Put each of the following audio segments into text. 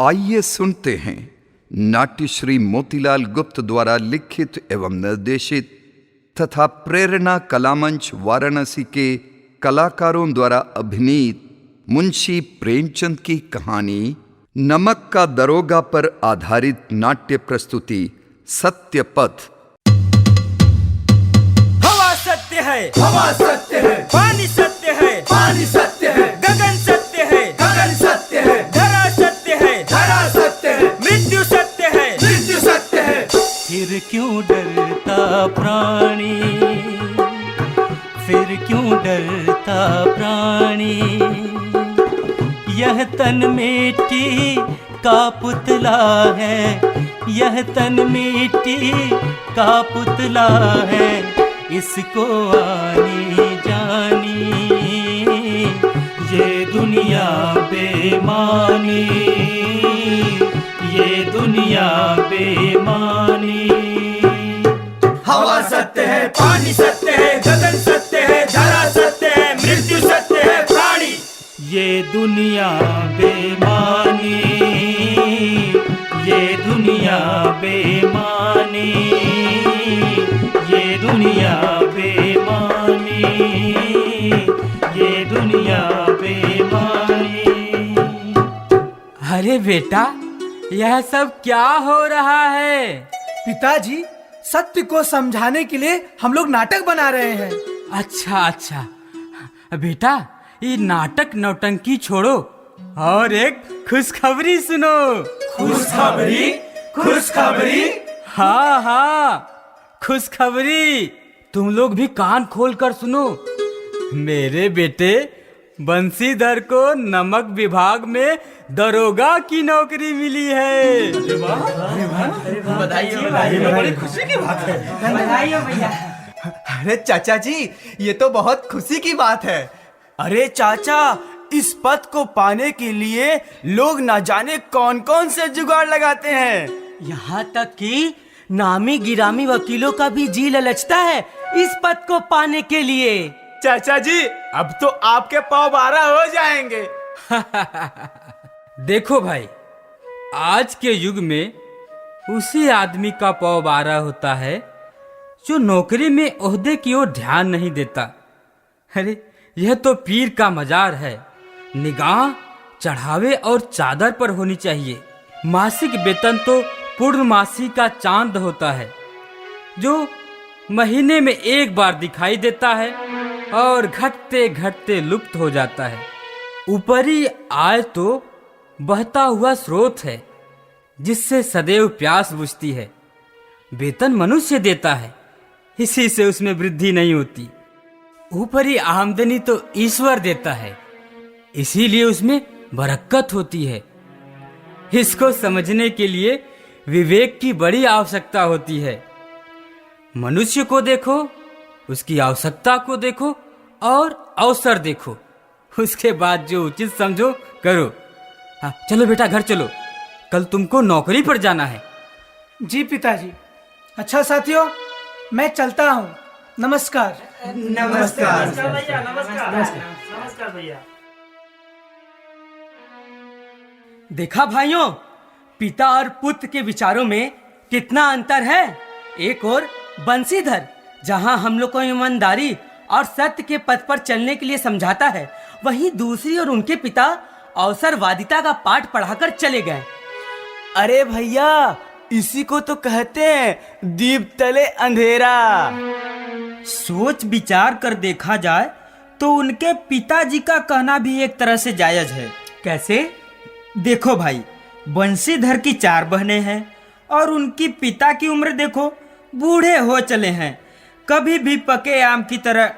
आइए सुनते हैं नाट्य श्री मोतीलाल गुप्त द्वारा लिखित एवं निर्देशित तथा प्रेरणा कलामंच वाराणसी के कलाकारों द्वारा अभिनीत मुंशी प्रेमचंद की कहानी नमक का दरोगा पर आधारित नाट्य प्रस्तुति सत्यपथ। हवा सत्य है, हवा सत्य है, पानी सत्य है, पानी सत्य है, गगन सत्य है, गगन सत्य है, धरा सत्य है, धरा सत्य है, मृत्यु सत्य है, मृत्यु सत्य है। फिर क्यों डरता प्राणी, फिर क्यों डरता प्राणी, यह तन मिट्टी का पुतला है, यह तन मिट्टी का पुतला है, इसको आनी जानी ये दुनिया बेमानी, ये दुनिया बेमानी। हवा सत्य है, पानी सत्य है, गगन सत्य है, धरा सत्य है, मृत्यु सत्य है, प्राणी। ये दुनिया बेमानी, ये दुनिया बेमानी, ये दुनिया बेमानी, ये दुनिया बेमानी। अरे बेटा, यह सब क्या हो रहा है? पिताजी, सत्य को समझाने के लिए हम लोग नाटक बना रहे हैं। अच्छा, बेटा ये नाटक नौटंकी छोड़ो और एक खुशखबरी सुनो। खुशखबरी, खुशखबरी। हाँ, खुशखबरी। तुम लोग भी कान खोल कर सुनो। मेरे बेटे बंसीधर को नमक विभाग में दरोगा की नौकरी मिली है। बधाई हो, बड़ी खुशी की बात है। बधाई हो भैया। अरे चाचा जी, ये तो बहुत खुशी की बात है। अरे चाचा, इस पद को पाने के लिए लोग न जाने कौन कौन से जुगाड़ लगाते हैं। यहाँ तक कि नामी गिरामी वकीलों का भी जी ललचता है इस पद को पाने के लिए। चाचा जी, अब तो आपके पाँव 12 हो जाएंगे। देखो भाई, आज के युग में उसी आदमी का पौ 12 होता है जो नौकरी में ओहदे की ओर ध्यान नहीं देता। अरे यह तो पीर का मजार है। निगाह चढ़ावे और चादर पर होनी चाहिए। मासिक वेतन तो पूर्णमासी का चांद होता है जो महीने में एक बार दिखाई देता है और घटते घटते लुप्त हो जाता है। ऊपरी आय तो बहता हुआ स्रोत है जिससे सदैव प्यास बुझती है। वेतन मनुष्य देता है, इसी से उसमें वृद्धि नहीं होती। ऊपरी आमदनी तो ईश्वर देता है, इसीलिए उसमें बरकत होती है। इसको समझने के लिए विवेक की बड़ी आवश्यकता होती है। मनुष्य को देखो, उसकी आवश्यकता को देखो और अवसर देखो, उसके बाद जो उचित समझो करो। हाँ, चलो बेटा घर चलो, कल तुमको नौकरी पर जाना है। जी पिताजी। अच्छा साथियों, मैं चलता हूँ। नमस्कार। नमस्कार। देखा भाइयों, पिता और पुत्र के विचारों में कितना अंतर है। एक और बंसीधर जहां हम लोग को ईमानदारी और सत्य के पथ पर चलने के लिए समझाता है, वहीं दूसरी ओर उनके पिता अवसरवादिता का पाठ पढ़ाकर चले गए। अरे भैया, इसी को तो कहते हैं दीप तले अंधेरा। सोच विचार कर देखा जाए तो उनके पिताजी का कहना भी एक तरह से जायज है। कैसे? देखो भाई, बंसीधर की 4 बहनें हैं और उनकी पिता की उम्र देखो, बूढ़े हो चले हैं, कभी भी पके आम की तरह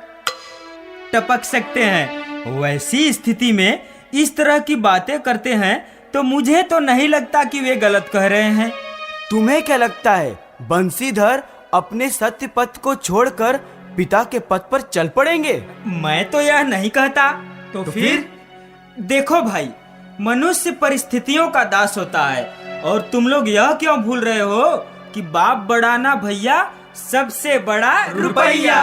टपक सकते हैं। वैसी स्थिति में इस तरह की बातें करते हैं तो मुझे तो नहीं लगता कि वे गलत कह रहे हैं। तुम्हें क्या लगता है, बंसीधर अपने सत्य पथ को छोड़कर पिता के पथ पर चल पड़ेंगे? मैं तो यह नहीं कहता। तो फिर देखो भाई, मनुष्य परिस्थितियों का दास होता है और तुम लोग यह क्यों भूल रहे हो कि बाप बड़ा ना भैया, सबसे बड़ा रुपया।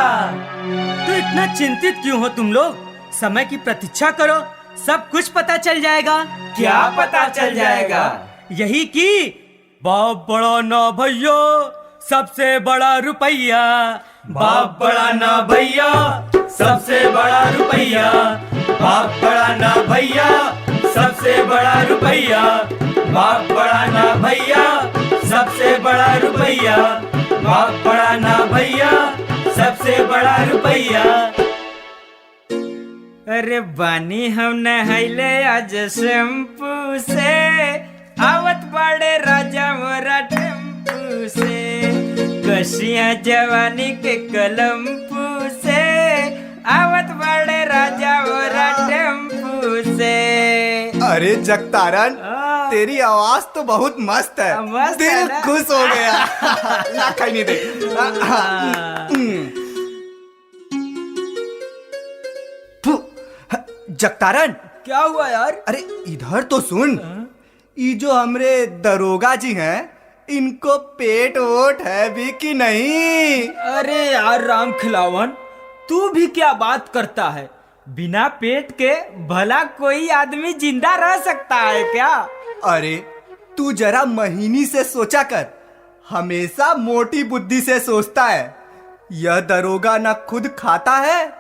तो इतना चिंतित क्यों हो तुम लोग? समय की प्रतीक्षा करो, सब कुछ पता चल जाएगा। क्या पता चल जाएगा? यही कि बाप बड़ा ना भैया, सबसे बड़ा रुपया। बाप बड़ा ना भैया, सबसे बड़ा रुपया। बाप बड़ा ना भैया, सबसे बड़ा रुपया। बाप बड़ा ना भैया, सबसे बड़ा रुपया। बाप बड़ा ना भैया, सबसे बड़ा रुपया। अरे बानी हम नहैले आज शैम्पू से, आवत बड़े राजा मोरा टेम्पू से, कशिया जवानी के कलमपू से, आवत बड़े राजा मोरा टेम्पू से। अरे जगतारन, तेरी आवाज तो बहुत मस्त है, मस्त है दिल ना? खुश हो गया। ना खाई नहीं दे। फु, जगतारन, क्या हुआ यार? अरे इधर तो सुन। ये जो हमरे दरोगा जी हैं, इनको पेट वोट है भी कि नहीं? अरे यार राम खिलावन, तू भी क्या बात करता है? बिना पेट के भला कोई आदमी जिंदा रह सकता है क्या? अरे तू जरा महीनी से सोचा कर, हमेशा मोटी बुद्धि से सोचता है। यह दरोगा ना खुद खाता है,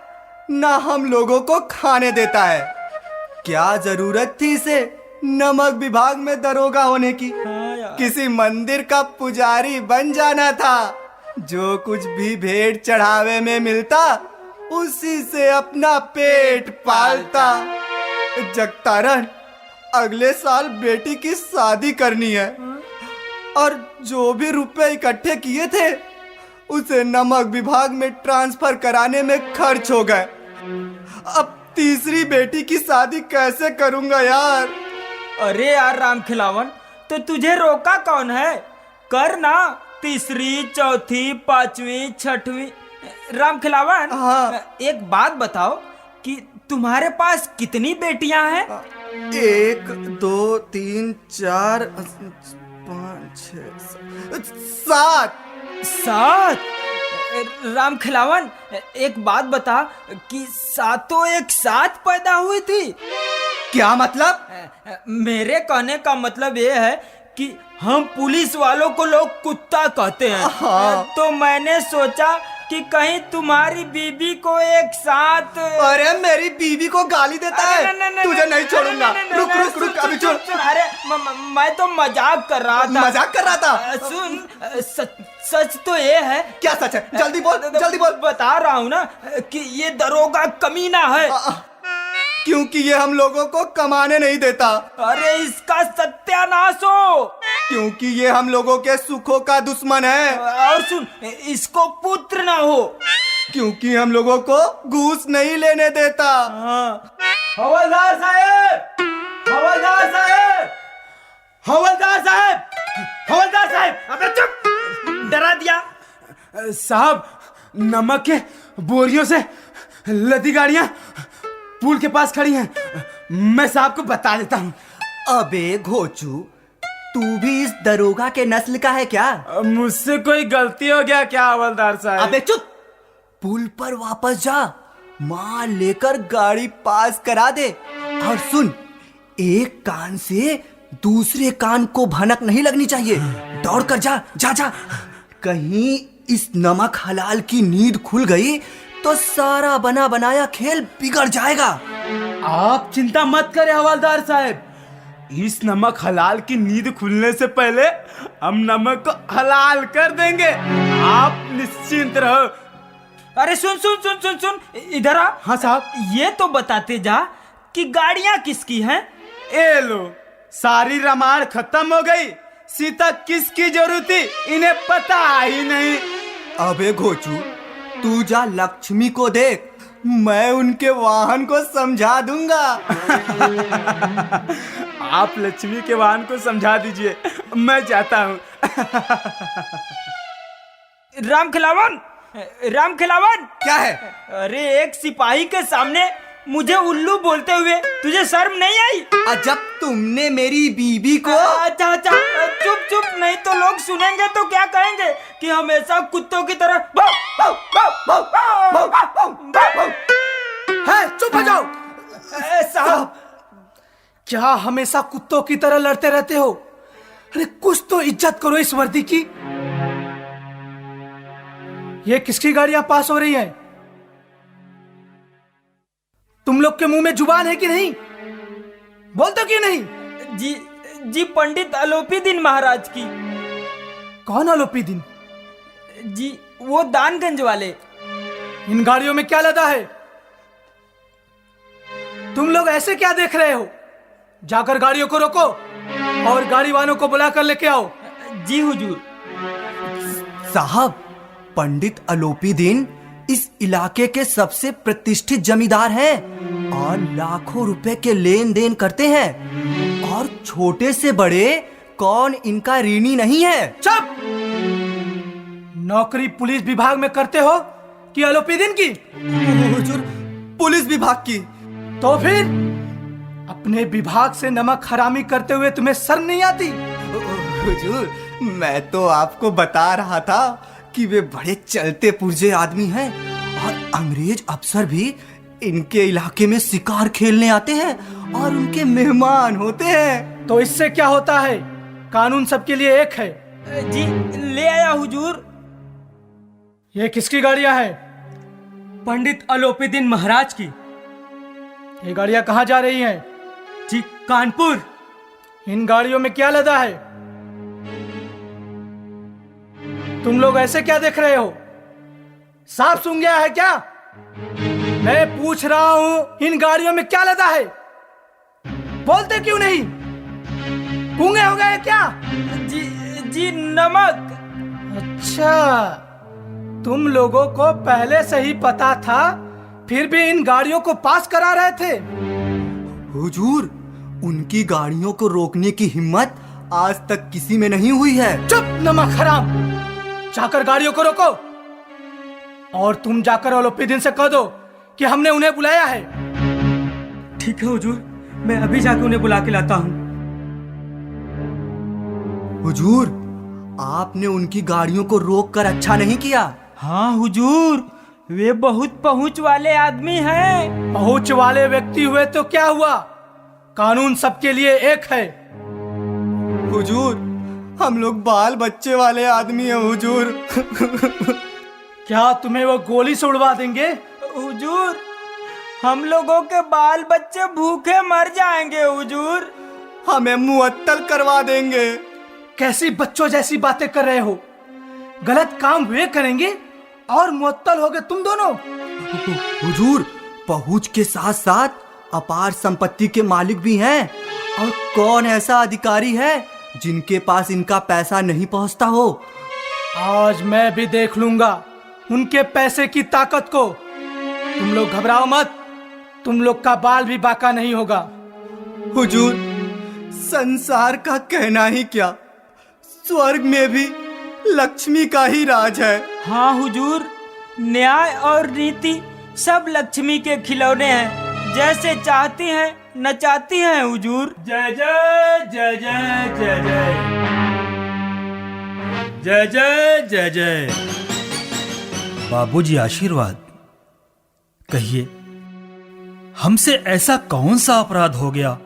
ना हम लोगों को खाने देता है। क्या जरूरत थी इसे नमक विभाग में दरोगा होने की? किसी मंदिर का पुजारी बन जाना था। जो कुछ भी भेंट चढ़ावे में मिलता, उसी से अपना पेट पालता। जगतारन, अगले साल बेटी की शादी करनी है और जो भी रुपए इकट्ठे किए थे उसे नमक विभाग में ट्रांसफर कराने में खर्च हो गए। अब तीसरी बेटी की शादी कैसे करूंगा यार? अरे यार राम खिलावन, तो तुझे रोका कौन है? कर ना, तीसरी, चौथी, पांचवी, छठवीं। राम खिलावन, हाँ। एक बात बताओ कि तुम्हारे पास कितनी बेटियां हैं? 1 2 3 4 5 6 7। 7? राम खिलावन, एक बात बता कि सातों एक साथ पैदा हुई थी? क्या मतलब? मेरे कहने का मतलब ये है कि हम पुलिस वालों को लोग कुत्ता कहते हैं। हाँ। तो मैंने सोचा कि कहीं तुम्हारी बीबी को एक साथ। अरे मेरी बीवी को गाली देता है? तुझे नहीं छोड़ूंगा। रुक रुक रुक, अभी छोड़। अरे मैं तो मजाक कर रहा था। मजाक कर रहा था? सुन, सच तो ये है। क्या सच है? जल्दी बोल, जल्दी बोल। बता रहा हूँ ना कि ये दरोगा कमीना है। क्योंकि ये हम लोगों को कमाने नहीं देता। अरे इसका सत्यानाश हो। क्योंकि ये हम लोगों के सुखों का दुश्मन है। और सुन, इसको पुत्र ना हो। क्योंकि हम लोगों को घूस नहीं लेने देता। हवलदार साहब, हवलदार साहब, हवलदार साहब, हवलदार साहब, अबे चुप! डरा दिया साहब, नमक के बोरियों से लदी गाड़ियां पुल के पास खड़ी हैं। मैं साहब को बता देता हूँ। अबे घोचू, तू भी इस दरोगा के नस्ल का है क्या? मुझसे कोई गलती हो गया क्या हवलदार साहब? अबे चुप! पुल पर वापस जा, माल लेकर गाड़ी पास करा दे। और सुन, एक कान से दूसरे कान को भनक नहीं लगनी चाहिए। दौड़ कर जा, जा जा। कहीं इस नमक हलाल की नींद खुल गई तो सारा बना बनाया खेल बिगड़ जाएगा। आप चिंता मत करें हवलदार साहब, इस नमक हलाल की नींद खुलने से पहले हम नमक को हलाल कर देंगे। आप निश्चिंत रहो। अरे सुन सुन सुन सुन सुन, इधर आ। हाँ साहब। ये तो बताते जा कि गाड़ियां किसकी हैं? ए लो, सारी रामायण खत्म हो गई। सीता किसकी जरूरत थी इन्हें पता ही नहीं। अबे घोचू, तू जा लक्ष्मी को देख, मैं उनके वाहन को समझा दूंगा। आप लक्ष्मी के वाहन को समझा दीजिए, मैं जाता हूँ। राम खिलावन, राम खिलावन! क्या है? अरे एक सिपाही के सामने मुझे उल्लू बोलते हुए तुझे शर्म नहीं आई? जब तुमने मेरी बीबी को। अच्छा अच्छा, चुप चुप, नहीं तो लोग सुनेंगे तो क्या कहेंगे कि हमेशा कुत्तों की तरह है, चुप हो जाओ। साहब, क्या हमेशा कुत्तों की तरह लड़ते रहते हो? अरे कुछ तो इज्जत करो इस वर्दी की। ये किसकी गाड़ियां पास हो रही हैं? तुम लोग के मुंह में जुबान है कि नहीं? बोलते क्यों नहीं? जी जी पंडित अलोपीदीन महाराज की। कौन अलोपीदीन? जी वो दानगंज वाले। इन गाड़ियों में क्या लदा है? तुम लोग ऐसे क्या देख रहे हो? जाकर गाड़ियों को रोको और गाड़ी वालों को बुलाकर लेके आओ। जी हुजूर। साहब, पंडित अलोपीदीन इस इलाके के सबसे प्रतिष्ठित जमींदार हैं और लाखों रुपए के लेन देन करते हैं और छोटे से बड़े कौन इनका ऋणी नहीं है। चुप! नौकरी पुलिस विभाग में करते हो कि अलोपीदीन की? हुजूर, पुलिस विभाग की। तो फिर अपने विभाग से नमक हरामी करते हुए तुम्हें शर्म नहीं आती? हुजूर, मैं तो आपको बता रहा था कि वे बड़े चलते पुर्जे आदमी हैं और अंग्रेज अफसर भी इनके इलाके में शिकार खेलने आते हैं और उनके मेहमान होते हैं। तो इससे क्या होता है? कानून सबके लिए एक है। जी ले आया हुजूर। ये किसकी गाड़ियां हैं? पंडित अलोपीदीन महाराज की। ये गाड़ियां कहाँ जा रही हैं? जी कानपुर। इन गाड़ियों में क्या लदा है? तुम लोग ऐसे क्या देख रहे हो? साफ सुन गया है क्या? मैं पूछ रहा हूं, इन गाड़ियों में क्या लदा है? बोलते क्यों नहीं? गूंगे हो गए क्या? जी नमक। अच्छा, तुम लोगों को पहले से ही पता था, फिर भी इन गाड़ियों को पास करा रहे थे। हुजूर, उनकी गाड़ियों को रोकने की हिम्मत आज तक किसी में नहीं हुई है। चुप नमक हराम! जाकर गाड़ियों को रोको और तुम जाकर अलोपीदीन से कह दो कि हमने उन्हें बुलाया है। ठीक है हुजूर, मैं अभी जाकर उन्हें बुला के लाता हूँ। हुजूर, आपने उनकी गाड़ियों को रोक कर अच्छा नहीं किया। हाँ हुजूर, वे बहुत पहुंच वाले आदमी हैं। पहुंच वाले व्यक्ति हुए तो क्या हुआ? कानून सबके लिए एक है। हुजूर, हम लोग बाल बच्चे वाले आदमी हैं हुजूर। क्या तुम्हें वो गोली से उड़वा देंगे? हुजूर, हम लोगों के बाल बच्चे भूखे मर जाएंगे हुजूर। हमें मुअत्तल करवा देंगे। कैसी बच्चों जैसी बातें कर रहे हो? गलत काम वे करेंगे और मुअत्तल होगे तुम दोनों। हुजूर, पहुंच के साथ साथ अपार संपत्ति के मालिक भी हैं और कौन ऐसा अधिकारी है जिनके पास इनका पैसा नहीं पहुंचता हो? आज मैं भी देख लूंगा उनके पैसे की ताकत को। तुम लोग घबराओ मत, तुम लोग का बाल भी बाका नहीं होगा। हुजूर, संसार का कहना ही क्या, स्वर्ग में भी लक्ष्मी का ही राज है। हाँ हुजूर, न्याय और नीति सब लक्ष्मी के खिलौने हैं। जैसे चाहती हैं नचाती हैं हुजूर। जय जय जय जय जय जय जय जय जय जय। बाबूजी आशीर्वाद। कहिए, हमसे ऐसा कौन सा अपराध हो गया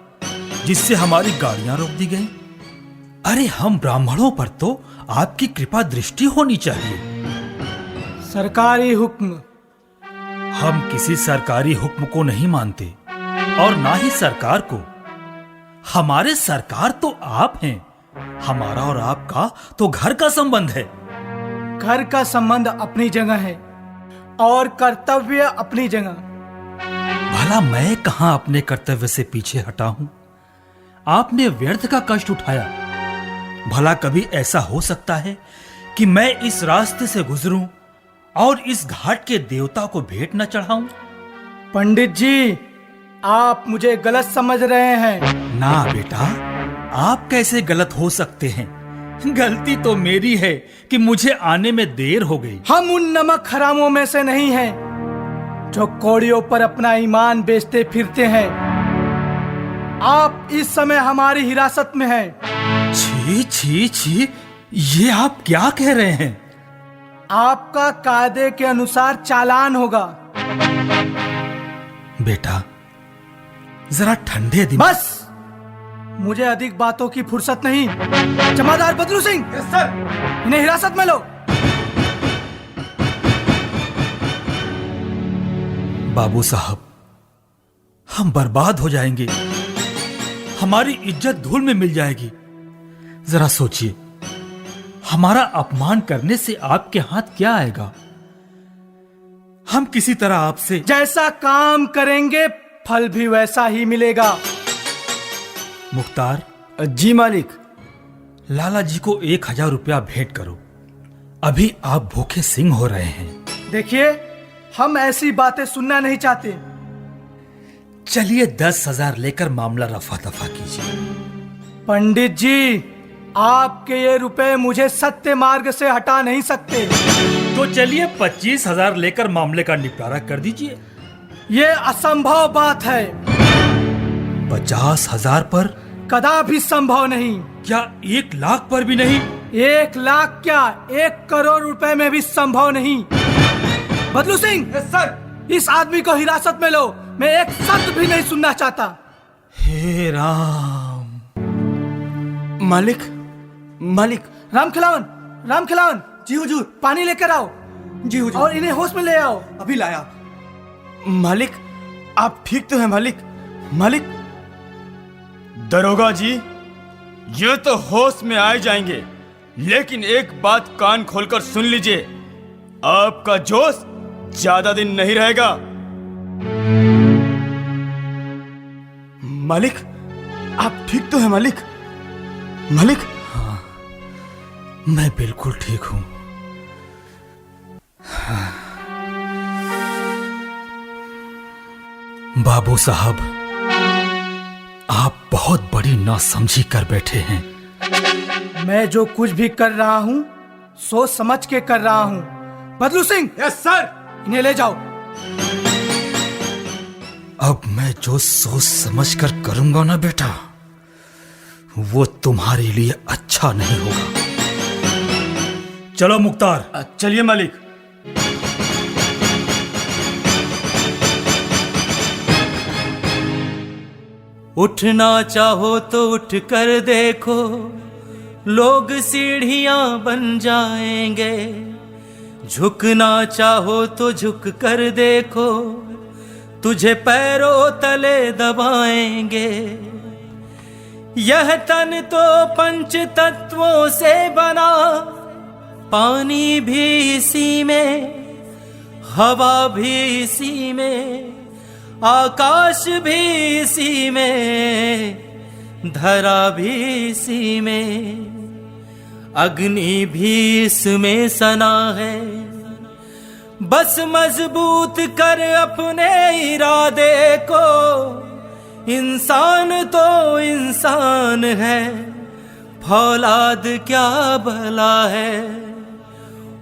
जिससे हमारी गाड़ियां रोक दी गई? अरे हम ब्राह्मणों पर तो आपकी कृपा दृष्टि होनी चाहिए। सरकारी हुक्म। हम किसी सरकारी हुक्म को नहीं मानते और ना ही सरकार को। हमारे सरकार तो आप हैं। हमारा और आपका तो घर का संबंध है। घर का संबंध अपनी जगह है और कर्तव्य अपनी जगह। भला मैं कहां अपने कर्तव्य से पीछे हटा हूं? आपने व्यर्थ का कष्ट उठाया। भला कभी ऐसा हो सकता है कि मैं इस रास्ते से गुजरूं और इस घाट के देवता को भेंट न चढ़ाऊं? पंडित जी, आप मुझे गलत समझ रहे हैं। ना बेटा, आप कैसे गलत हो सकते हैं? गलती तो मेरी है कि मुझे आने में देर हो गई। हम उन नमक हरामों में से नहीं हैं जो कौड़ियों पर अपना ईमान बेचते फिरते हैं। आप इस समय हमारी हिरासत में हैं। छी छी छी, ये आप क्या कह रहे हैं? आपका कायदे के अनुसार चालान होगा। बेटा, जरा ठंडे दिमाग। बस, मुझे अधिक बातों की फुर्सत नहीं। जमादार बदलू सिंह, सर। इन्हें हिरासत में लो। बाबू साहब, हम बर्बाद हो जाएंगे, हमारी इज्जत धूल में मिल जाएगी। जरा सोचिए, हमारा अपमान करने से आपके हाथ क्या आएगा? हम किसी तरह आपसे जैसा काम करेंगे फल भी वैसा ही मिलेगा। मुख्तार, जी मालिक। लाला जी को 1000 रुपया भेंट करो। अभी आप भूखे सिंह हो रहे हैं। देखिए, हम ऐसी बातें सुनना नहीं चाहते। चलिए 10,000 लेकर मामला रफा दफा कीजिए। पंडित जी, आपके ये रुपए मुझे सत्य मार्ग से हटा नहीं सकते। तो चलिए 25,000 लेकर मामले का निपटारा कर दीजिए। ये असंभव बात है। 50,000 पर? कदापि संभव नहीं। क्या 1 लाख पर भी नहीं? 1 लाख क्या, 1 करोड़ रुपए में भी संभव नहीं। बदलू सिंह, सर। इस आदमी को हिरासत में लो। मैं एक शब्द भी नहीं सुनना चाहता। हे राम। मालिक, मालिक। राम खिलावन, राम खिलावन। जी हुजूर। पानी लेकर आओ। जी हुजूर। और इन्हें होश में ले आओ। अभी लाया। मालिक, आप ठीक तो हैं मालिक? मालिक, दरोगा जी, ये तो होश में आ जाएंगे, लेकिन एक बात कान खोलकर सुन लीजिए, आपका जोश ज्यादा दिन नहीं रहेगा। मालिक, आप ठीक तो हैं मालिक? मालिक? हाँ, मैं बिल्कुल ठीक हूं। बाबू साहब, आप बहुत बड़ी नासमझी कर बैठे हैं। मैं जो कुछ भी कर रहा हूँ सोच समझ के कर रहा हूँ। बदलू सिंह। Yes sir. इन्हें ले जाओ। अब मैं जो सोच समझ कर करूंगा ना बेटा, वो तुम्हारे लिए अच्छा नहीं होगा। चलो मुख्तार। चलिए मालिक। उठना चाहो तो उठ कर देखो, लोग सीढ़ियां बन जाएंगे। झुकना चाहो तो झुक कर देखो, तुझे पैरों तले दबाएंगे। यह तन तो पंच तत्वों से बना, पानी भी इसी में, हवा भी इसी में, आकाश भी इसी में, धरा भी इसी में, अग्नि भी इसमें सना है। बस मजबूत कर अपने इरादे को, इंसान तो इंसान है, फौलाद क्या भला है।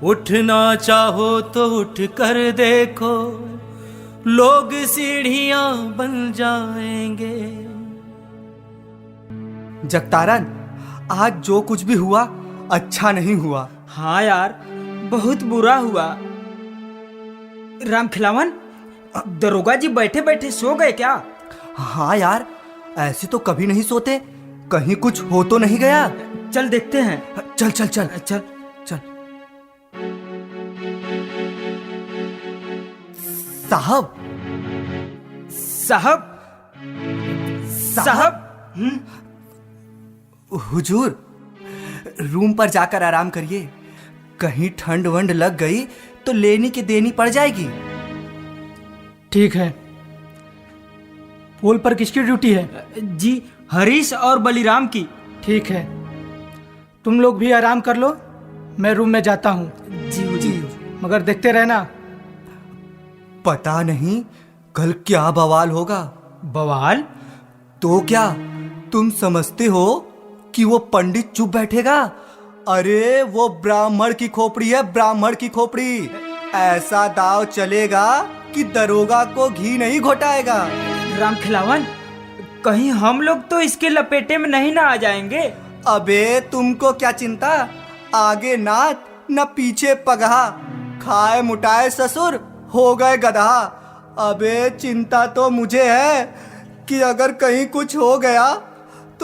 उठना चाहो तो उठ कर देखो, लोग सीढ़ियां बन जाएंगे। जगतारन, आज जो कुछ भी हुआ अच्छा नहीं हुआ। हाँ यार, बहुत बुरा हुआ। राम खिलावन, दरोगा जी बैठे बैठे सो गए क्या? हाँ यार, ऐसे तो कभी नहीं सोते। कहीं कुछ हो तो नहीं गया? चल देखते हैं। चल चल चल चल चल। साहब, साहब, साहब। हुजूर, रूम पर जाकर आराम करिए। कहीं ठंड वंड लग गई तो लेनी की देनी पड़ जाएगी। ठीक है। पोल पर किसकी ड्यूटी है? जी, हरीश और बलिराम की। ठीक है, तुम लोग भी आराम कर लो, मैं रूम में जाता हूँ। जी। मगर देखते रहना। पता नहीं कल क्या बवाल होगा। बवाल? तो क्या तुम समझते हो कि वो पंडित चुप बैठेगा? अरे वो ब्राह्मण की खोपड़ी है, ब्राह्मण की खोपड़ी। ऐसा दाव चलेगा कि दरोगा को घी नहीं घोटाएगा। राम खिलावन, कहीं हम लोग तो इसके लपेटे में नहीं ना आ जाएंगे? अबे तुमको क्या चिंता, आगे नाथ न पीछे पगहा, खाए मुटाए ससुर हो गए गधा। अबे चिंता तो मुझे है कि अगर कहीं कुछ हो गया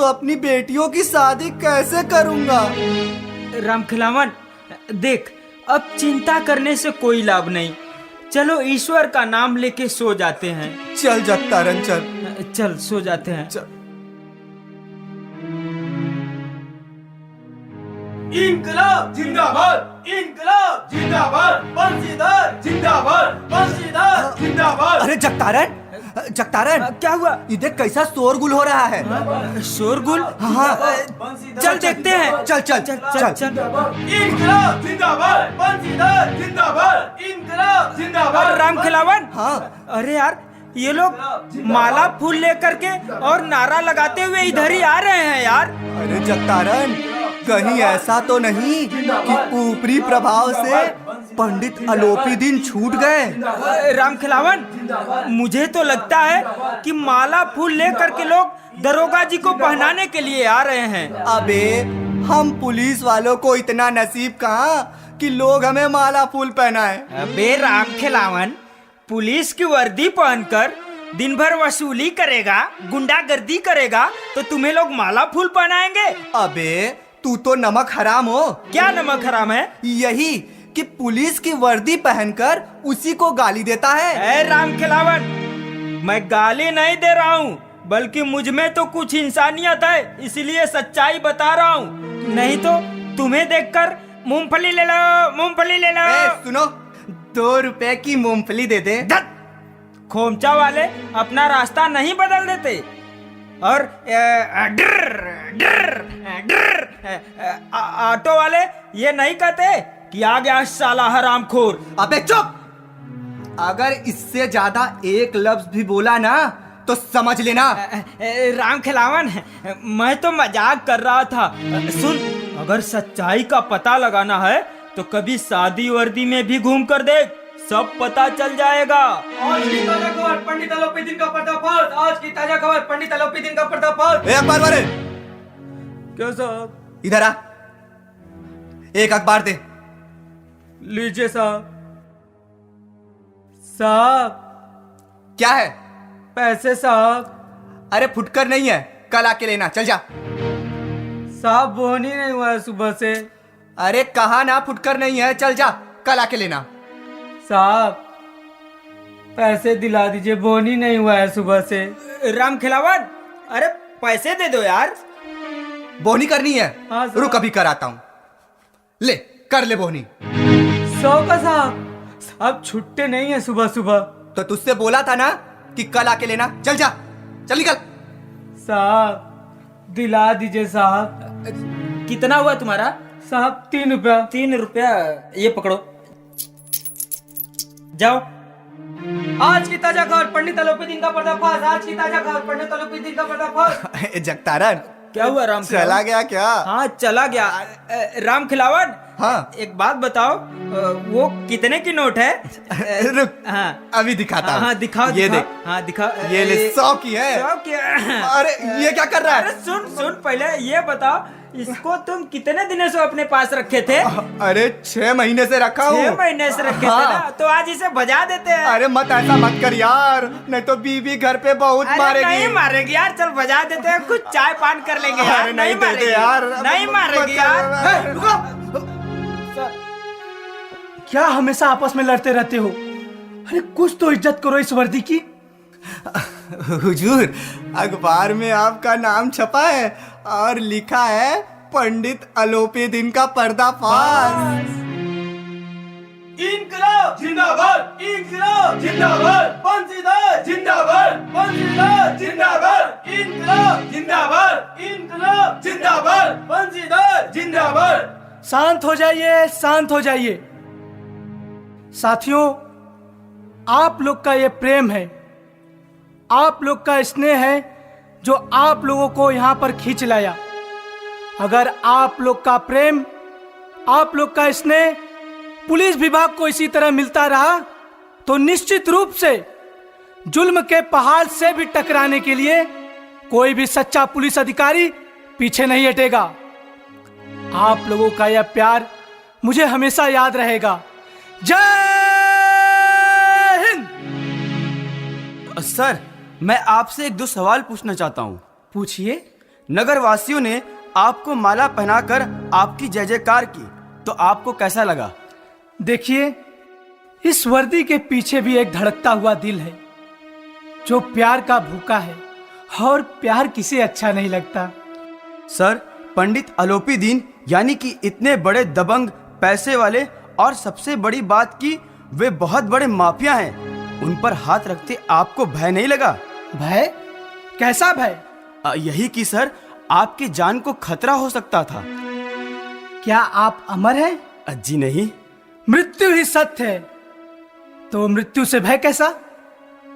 तो अपनी बेटियों की शादी कैसे करूंगा? रामखिलावन, देख, अब चिंता करने से कोई लाभ नहीं। चलो ईश्वर का नाम लेके सो जाते हैं। चल जगतारण चल। चल सो जाते हैं। चल। इनकलाब जिंदाबाद, इनकलाब जिंदाबाद, बंशीधर जिंदाबाद, बंशीधर जिंदाबाद। अरे जगतारण, जगतारण, क्या हुआ? इधर कैसा शोरगुल हो रहा है? शोरगुल? हाँ, चल देखते हैं। चल चल चल चल। इनकलाब जिंदाबाद, बंशीधर जिंदाबाद, इनकलाब जिंदाबाद। रामखिलावन, हाँ, अरे यार, ये लोग माला फूल लेकर के और नारा लगाते हुए इधर ही आ रहे हैं यार। अरे जगतारण, कहीं ऐसा तो नहीं कि ऊपरी प्रभाव से पंडित अलोपी दिन छूट गए? रामखिलावन, मुझे तो लगता है कि माला फूल लेकर के लोग दरोगा जी को पहनाने के लिए आ रहे हैं। अबे, हम पुलिस वालों को इतना नसीब कहाँ कि लोग हमें माला फूल पहनाए। अबे रामखिलावन, पुलिस की वर्दी पहनकर दिन भर वसूली करेगा, गुंडागर्दी करेगा, तो तुम्हें लोग माला फूल पहनाएंगे? अबे, तू तो नमक हराम हो। क्या नमक हराम है? यही कि पुलिस की वर्दी पहनकर उसी को गाली देता है। ए रामखिलावन, मैं गाली नहीं दे रहा हूँ, बल्कि मुझ में तो कुछ इंसानियत है, इसलिए सच्चाई बता रहा हूँ। नहीं तो तुम्हें देखकर मूंगफली ले लो, मूंगफली ले लो। सुनो, 2 रुपए की मूंगफली दे दे। खोमचा वाले अपना रास्ता नहीं बदल देते। और ऑटो वाले ये नहीं कहते कि आ गया साला हरामखोर। अबे चुप! अगर इससे ज्यादा एक लफ्ज भी बोला ना तो समझ लेना। रामखिलावन, मैं तो मजाक कर रहा था। सुन, अगर सच्चाई का पता लगाना है तो कभी शादी वर्दी में भी घूम कर देख, सब पता चल जाएगा। आज की ताजा खबर, पंडित अलोपी दिन का पर्दाफाश। आज की ताजा खबर, पंडित अलोपी दिन का पर्दाफाश। अखबार वाले, क्या साहब? इधर आ, एक अखबार दे। लीजिए साहब। साहब, क्या है? पैसे साहब। अरे फुटकर नहीं है, कल आके लेना। चल जा। साहब, बोन ही नहीं हुआ है सुबह से। अरे कहा ना फुटकर नहीं है, चल जा, कल आके लेना। साहब, पैसे दिला दीजिए, बोन ही नहीं हुआ है सुबह से। रामखिलावन, अरे पैसे दे दो यार। बोहनी करनी है? हाँ साहब। रुक, अभी कराता हूँ। ले, कर ले बोहनी। 100 का साहब। साहब, छुट्टे नहीं है सुबह सुबह। तो तुझसे बोला था ना कि कल आके लेना। चल जा, चल निकल। साहब, दिला दीजिए साहब। कितना हुआ तुम्हारा? साहब, 3 रुपया। 3 रुपया, ये पकड़ो, जाओ। आज की ताजा खबर, पंडित अलोपी दिन का पर्दाफाश। आज की ताजा खबर, पंडित अलोपी दिन का पर्दाफाश। जगतारण, क्या हुआ रामखिलावन? चला गया क्या? हाँ, चला गया। रामखिलावन, हाँ। एक बात बताओ, वो कितने की नोट है? रुक, हाँ, अभी दिखाता हूँ। हाँ, दिखाओ, ये दिखाओ। देख। हाँ, दिखाओ। ये ले, 100 की है। 100 की है। अरे ये क्या कर रहा अरे है? सुन सुन, पहले ये बताओ, इसको तुम कितने दिनों से अपने पास रखे थे? अरे 6 महीने से रखा हूँ। 6 महीने से रखे थे हाँ। ना, तो आज इसे बजा देते हैं। अरे मत ऐसा मत कर यार, नहीं तो बीवी घर पे बहुत अरे मारेगी। नहीं मारेगी यार, चल बजा देते हैं, कुछ चाय पान कर लेंगे यार। अरे नहीं दे मारेगी दे यार। नहीं मारेगी मत यार। कर। रुको। क्या हमेशा आपस में लड़ते रहते हो? अरे कुछ तो इज्जत करो इस वर्दी की। हुजूर, अखबार में आपका नाम छपा है और लिखा है पंडित अलोपी दिन का पर्दाफाश। इनकलाब जिंदाबाद, इनकलाब जिंदाबाद, बंशीधर जिंदाबाद, बंशीधर जिंदाबाद, इनकलाब जिंदाबाद, इनकलाब जिंदाबाद, बंशीधर जिंदाबाद। शांत हो जाइए, शांत हो जाइए। साथियों, आप लोग का ये प्रेम है, आप लोग का स्नेह है जो आप लोगों को यहाँ पर खींच लाया। अगर आप लोग का प्रेम, आप लोग का स्नेह पुलिस विभाग को इसी तरह मिलता रहा तो निश्चित रूप से जुल्म के पहाड़ से भी टकराने के लिए कोई भी सच्चा पुलिस अधिकारी पीछे नहीं हटेगा। आप लोगों का यह प्यार मुझे हमेशा याद रहेगा। जय हिंद। सर, मैं आपसे 1-2 सवाल पूछना चाहता हूँ। पूछिए। नगर वासियों ने आपको माला पहनाकर आपकी जय जयकार की, तो आपको कैसा लगा? देखिए, इस वर्दी के पीछे भी एक धड़कता हुआ दिल है जो प्यार का भूखा है, और प्यार किसे अच्छा नहीं लगता। सर, पंडित अलोपी दीन यानी कि इतने बड़े दबंग, पैसे वाले, और सबसे बड़ी बात कि वे बहुत बड़े माफिया हैं, उन पर हाथ रखते आपको भय नहीं लगा? भय? कैसा भय? यही कि सर, आपकी जान को खतरा हो सकता था। क्या आप अमर हैं? जी नहीं। मृत्यु ही सत्य है, तो मृत्यु से भय कैसा?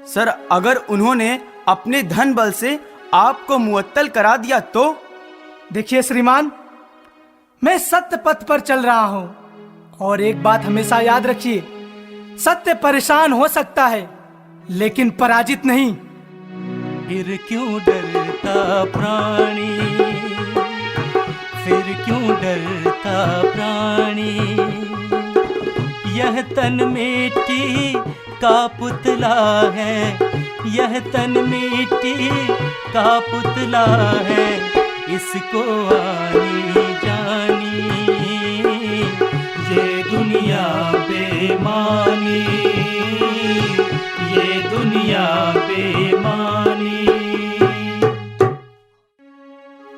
सर, अगर उन्होंने अपने धन बल से आपको मुअत्तल करा दिया तो? देखिए श्रीमान, मैं सत्य पथ पर चल रहा हूं, और एक बात हमेशा याद रखिए, सत्य परेशान हो सकता है लेकिन पराजित नहीं। फिर क्यों डरता प्राणी, फिर क्यों डरता प्राणी, यह तन मिट्टी का पुतला है, यह तन मिट्टी का पुतला है, इसको आनी जानी ये दुनिया बेमानी, ये दुनिया बेमानी।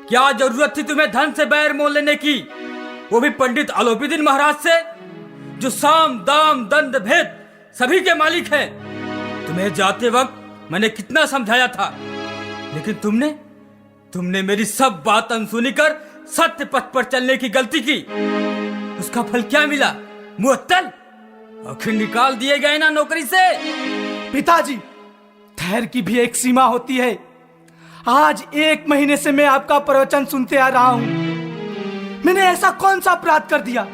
क्या जरूरत थी तुम्हें धन से बैर मोल लेने की, वो भी पंडित अलोपीदीन महाराज से, जो साम दाम दंड भेद सभी के मालिक हैं। तुम्हें जाते वक्त मैंने कितना समझाया था, लेकिन तुमने मेरी सब बात अनसुनी कर सत्य पथ पर चलने की गलती की। उसका फल क्या मिला? मुअत्तल, आखिर निकाल दिए गए ना नौकरी से। पिताजी, धैर्य की भी एक सीमा होती है। आज 1 महीने से मैं आपका प्रवचन सुनते आ रहा हूं, मैंने ऐसा कौन सा अपराध कर दिया?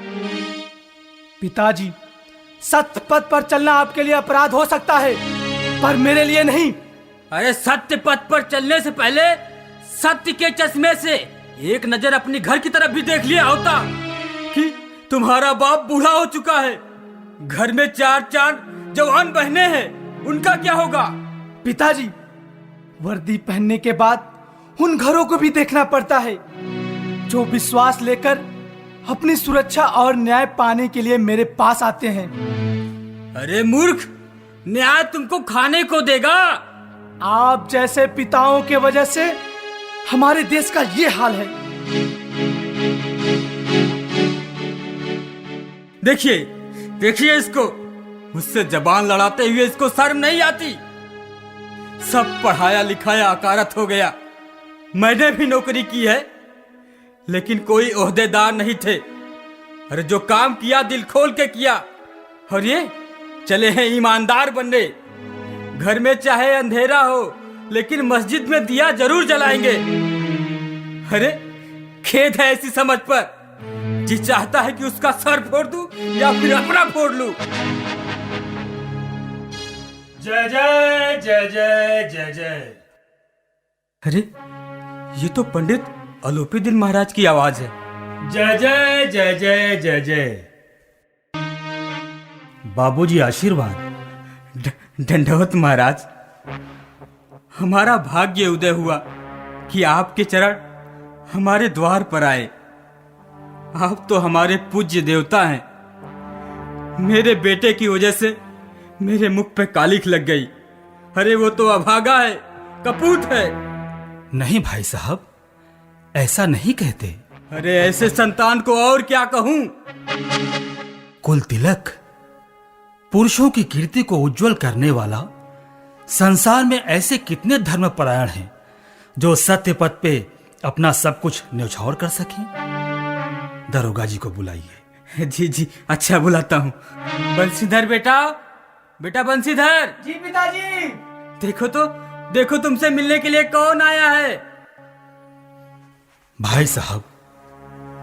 पिताजी, सत्य पथ पर चलना आपके लिए अपराध हो सकता है, पर मेरे लिए नहीं। अरे सत्य पथ पर चलने से पहले सत्य के चश्मे से एक नजर अपनी घर की तरफ भी देख लिया होता कि तुम्हारा बाप बूढ़ा हो चुका है, घर में 4 जवान बहनें हैं, उनका क्या होगा? पिताजी, वर्दी पहनने के बाद उन घरों को भी देखना पड़ता है जो विश्वास लेकर अपनी सुरक्षा और न्याय पाने के लिए मेरे पास आते हैं। अरे मूर्ख, न्याय तुमको खाने को देगा। आप जैसे पिताओं के वजह से हमारे देश का ये हाल है। देखिए इसको, मुझसे जबान लड़ाते हुए इसको शर्म नहीं आती। सब पढ़ाया लिखाया अकारत हो गया। मैंने भी नौकरी की है, लेकिन कोई ओहदेदार नहीं थे। अरे जो काम किया दिल खोल के किया, और ये चले हैं ईमानदार बनने। घर में चाहे अंधेरा हो, लेकिन मस्जिद में दिया जरूर जलाएंगे। अरे खेद है ऐसी समझ पर, जी चाहता है कि उसका सर फोड़ दूं या फिर अपना फोड़ लूं। जय जय जय जय जय जय। अरे ये तो पंडित अलोपीदीन महाराज की आवाज है। जय जय जय जय जय जय। बाबूजी आशीर्वाद। दंडवत महाराज, हमारा भाग्य उदय हुआ कि आपके चरण हमारे द्वार पर आए। आप तो हमारे पूज्य देवता हैं। मेरे बेटे की वजह से मेरे मुख पे कालिख लग गई। अरे वो तो अभागा है, कपूत है। नहीं भाई साहब, ऐसा नहीं कहते। अरे ऐसे संतान को और क्या कहूं? कुल तिलक, पुरुषों की कीर्ति को उज्जवल करने वाला, संसार में ऐसे कितने धर्मपरायण हैं जो सत्य पथ पे अपना सब कुछ न्यौछावर कर सकें। दरोगा जी को बुलाइए। जी अच्छा बुलाता हूँ। बंसीधर बेटा बंसीधर। जी पिताजी। देखो तुमसे मिलने के लिए कौन आया है। भाई साहब,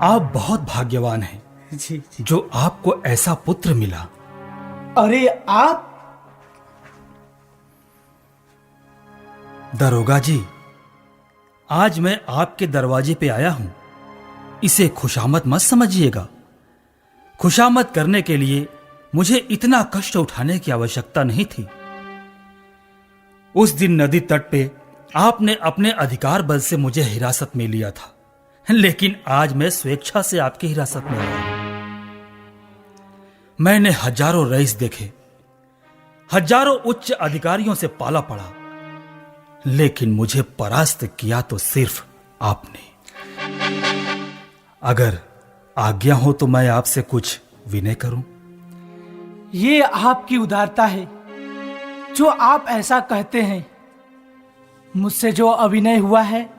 आप बहुत भाग्यवान हैं जी। जो आपको ऐसा पुत्र मिला। अरे आप? दरोगा जी, आज मैं आपके दरवाजे पे आया हूं। इसे खुशामद मत समझिएगा। खुशामद करने के लिए मुझे इतना कष्ट उठाने की आवश्यकता नहीं थी। उस दिन नदी तट पे आपने अपने अधिकार बल से मुझे हिरासत में लिया था, लेकिन आज मैं स्वेच्छा से आपकी हिरासत में आया हूं। मैंने हजारों रईस देखे, हजारों उच्च अधिकारियों से पाला पड़ा, लेकिन मुझे परास्त किया तो सिर्फ आपने। अगर आज्ञा हो तो मैं आपसे कुछ विनय करूं। ये आपकी उदारता है जो आप ऐसा कहते हैं। मुझसे जो अभिनय हुआ है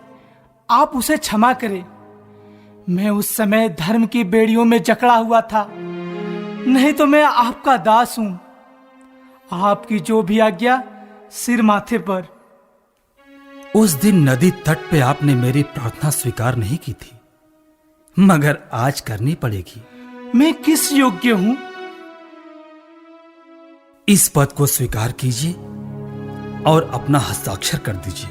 आप उसे क्षमा करें। मैं उस समय धर्म की बेड़ियों में जकड़ा हुआ था, नहीं तो मैं आपका दास हूं। आपकी जो भी आज्ञा, सिर माथे पर। उस दिन नदी तट पे आपने मेरी प्रार्थना स्वीकार नहीं की थी, मगर आज करनी पड़ेगी। मैं किस योग्य हूं? इस पद को स्वीकार कीजिए और अपना हस्ताक्षर कर दीजिए।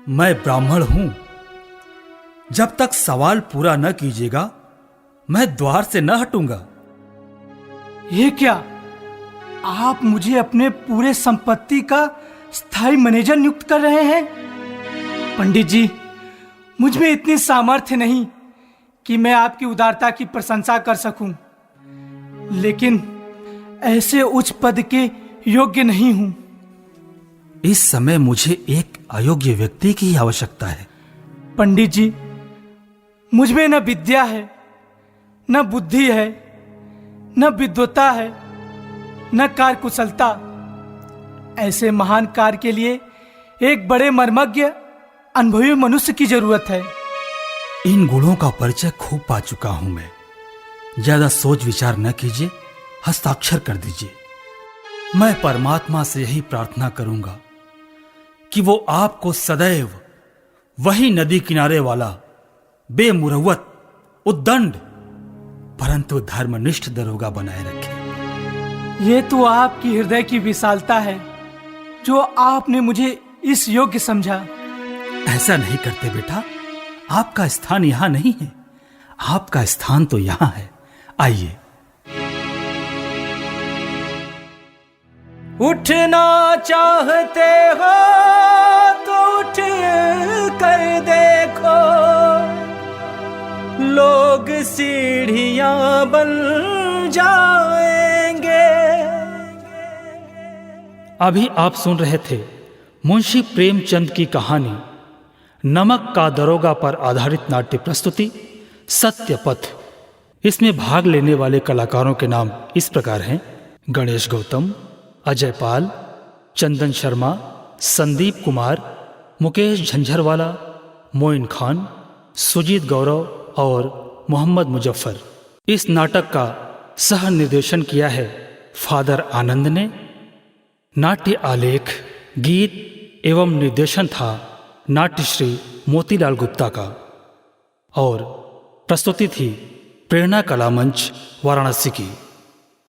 मैं ब्राह्मण हूं। जब तक सवाल पूरा न कीजिएगा मैं द्वार से न हटूंगा। ये क्या? आप मुझे अपने पूरे संपत्ति का स्थायी मैनेजर नियुक्त कर रहे हैं? पंडित जी, मुझ में इतनी सामर्थ्य नहीं कि मैं आपकी उदारता की प्रशंसा कर सकूं, लेकिन ऐसे उच्च पद के योग्य नहीं हूं। इस समय मुझे एक अयोग्य व्यक्ति की आवश्यकता है। पंडित जी, मुझ में न विद्या है, न बुद्धि है, न विद्वता है, न कार्यकुशलता। ऐसे महान कार्य के लिए एक बड़े मर्मज्ञ अनुभवी मनुष्य की जरूरत है। इन गुणों का परिचय खूब पा चुका हूं मैं। ज्यादा सोच विचार न कीजिए, हस्ताक्षर कर दीजिए। मैं परमात्मा से यही प्रार्थना करूंगा कि वो आपको सदैव वही नदी किनारे वाला बेमुरवत, उद्दंड परंतु धर्मनिष्ठ दरोगा बनाए रखे। ये तो आपकी हृदय की विशालता है जो आपने मुझे इस योग्य समझा। ऐसा नहीं करते बेटा, आपका स्थान यहां नहीं है। आपका स्थान तो यहां है। आइए। उठना चाहते हो तो उठ कर देखो, लोग सीढ़ियां बन जाएंगे। अभी आप सुन रहे थे मुंशी प्रेमचंद की कहानी नमक का दरोगा पर आधारित नाट्य प्रस्तुति सत्यपथ। इसमें भाग लेने वाले कलाकारों के नाम इस प्रकार हैं: गणेश गौतम, अजय पाल, चंदन शर्मा, संदीप कुमार, मुकेश झंझरवाला, मोइन खान, सुजीत गौरव और मोहम्मद मुजफ्फर। इस नाटक का सह निर्देशन किया है फादर आनंद ने। नाट्य आलेख, गीत एवं निर्देशन था नाट्यश्री मोतीलाल गुप्ता का और प्रस्तुति थी प्रेरणा कला मंच वाराणसी की।